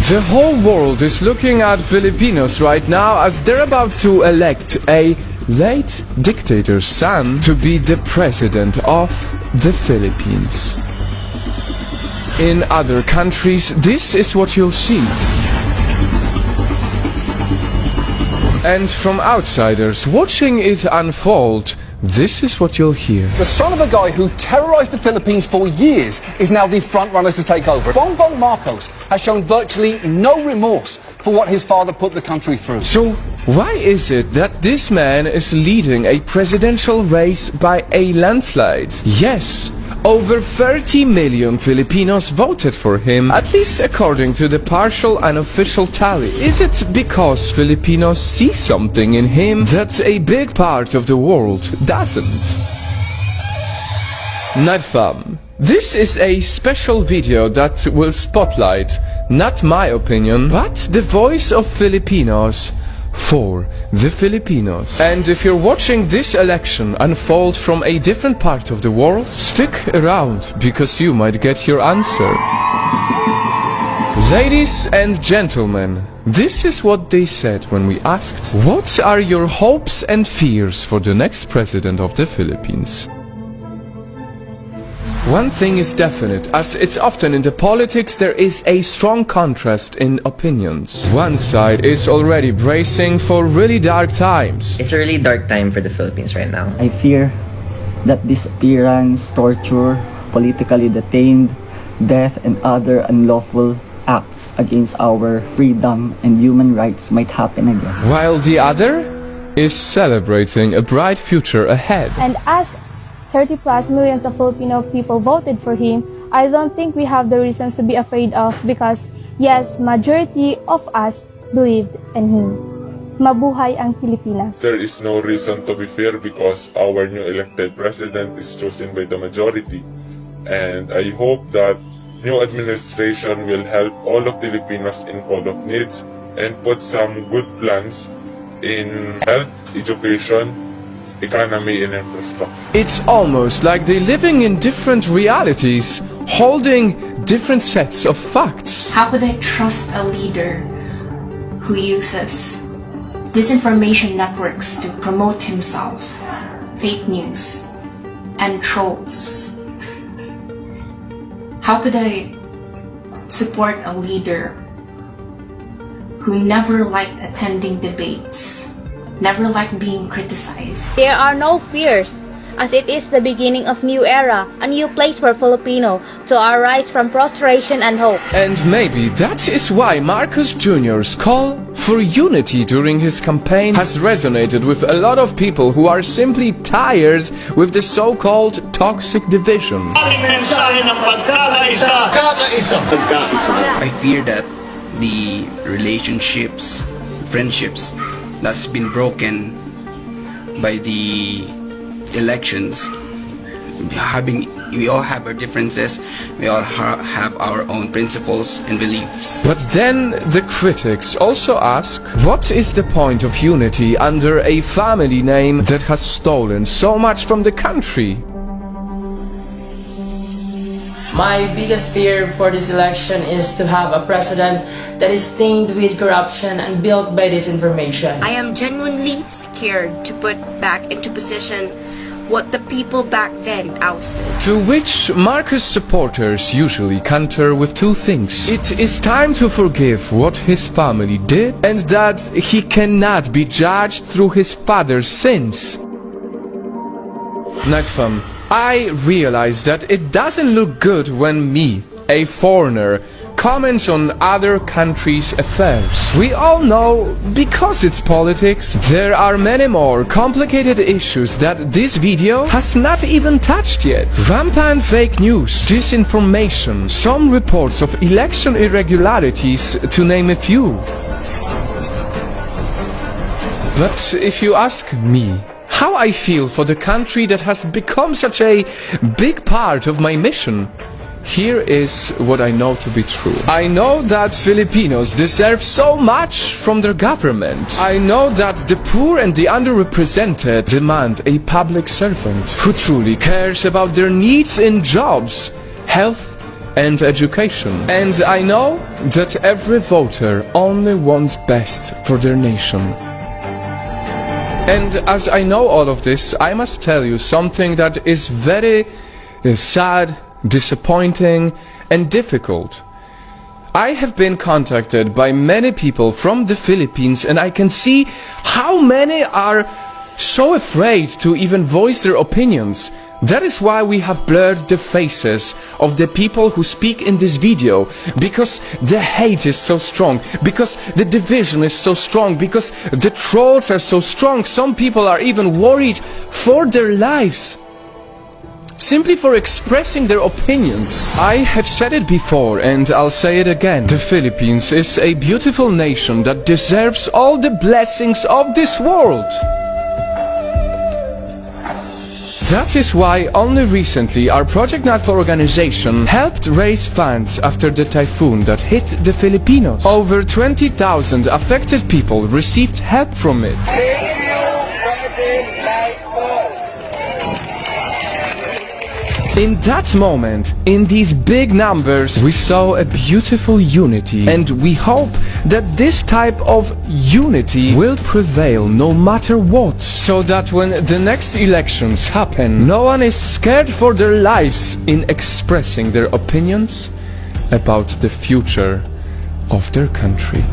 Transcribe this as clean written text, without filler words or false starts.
The whole world is looking at Filipinos right now as they're about to elect a late dictator's son to be the president of the Philippines. In other countries, this is what you'll see. And from outsiders watching it unfold, this is what you'll hear. The son of a guy who terrorized the Philippines for years is now the front runner to take over. Bongbong Marcos has shown virtually no remorse for what his father put the country through. So, why is it that this man is leading a presidential race by a landslide? Yes, over 30 million Filipinos voted for him, at least according to the partial unofficial tally. Is it because Filipinos see something in him that a big part of the world doesn't? Nightfam. This is a special video that will spotlight, not my opinion, but the voice of Filipinos for the Filipinos. And if you're watching this election unfold from a different part of the world, stick around because you might get your answer. Ladies and gentlemen, this is what they said when we asked, what are your hopes and fears for the next president of the Philippines? One thing is definite, as it's often in the politics, there is a strong contrast in opinions. One side is already bracing for really dark times. It's a really dark time for the Philippines right now. I fear that disappearance, torture, politically detained, death, and other unlawful acts against our freedom and human rights might happen again. While the other is celebrating a bright future ahead. And as 30 plus millions of Filipino people voted for him, I don't think we have the reasons to be afraid of because, yes, majority of us believed in him. Mabuhay ang Pilipinas. There is no reason to be fear because our new elected president is chosen by the majority. And I hope that new administration will help all of Filipinos in call of needs and put some good plans in health, education, economy and infrastructure. It's almost like they're living in different realities, holding different sets of facts. How could I trust a leader who uses disinformation networks to promote himself, fake news, and trolls? How could I support a leader who never liked attending debates, never liked being criticized? There are no fears, as it is the beginning of new era, a new place for Filipino to arise from prostration and hope. And maybe that is why Marcos Jr.'s call for unity during his campaign has resonated with a lot of people who are simply tired with the so-called toxic division. I fear that the relationships, friendships that's been broken by the elections, we all have our differences, we all have our own principles and beliefs. But then the critics also ask, what is the point of unity under a family name that has stolen so much from the country? My biggest fear for this election is to have a president that is stained with corruption and built by disinformation. I am genuinely scared to put back into position what the people back then ousted. To which Marcos supporters usually counter with two things. It is time to forgive what his family did and that he cannot be judged through his father's sins. Nightfam, I realize that it doesn't look good when me, a foreigner, comments on other countries' affairs. We all know, because it's politics, there are many more complicated issues that this video has not even touched yet. Rampant fake news, disinformation, some reports of election irregularities, to name a few. But if you ask me, how I feel for the country that has become such a big part of my mission, here is what I know to be true. I know that Filipinos deserve so much from their government. I know that the poor and the underrepresented demand a public servant who truly cares about their needs in jobs, health, and education. And I know that every voter only wants best for their nation. And as I know all of this, I must tell you something that is very sad, disappointing, and difficult. I have been contacted by many people from the Philippines, and I can see how many are so afraid to even voice their opinions. That is why we have blurred the faces of the people who speak in this video, because the hate is so strong, because the division is so strong, because the trolls are so strong. Some people are even worried for their lives, simply for expressing their opinions. I have said it before and I'll say it again. The Philippines is a beautiful nation that deserves all the blessings of this world. That is why only recently our Project NATFO organization helped raise funds after the typhoon that hit the Filipinos. Over 20,000 affected people received help from it. In that moment, in these big numbers, we saw a beautiful unity, and we hope that this type of unity will prevail no matter what, so that when the next elections happen, no one is scared for their lives in expressing their opinions about the future of their country.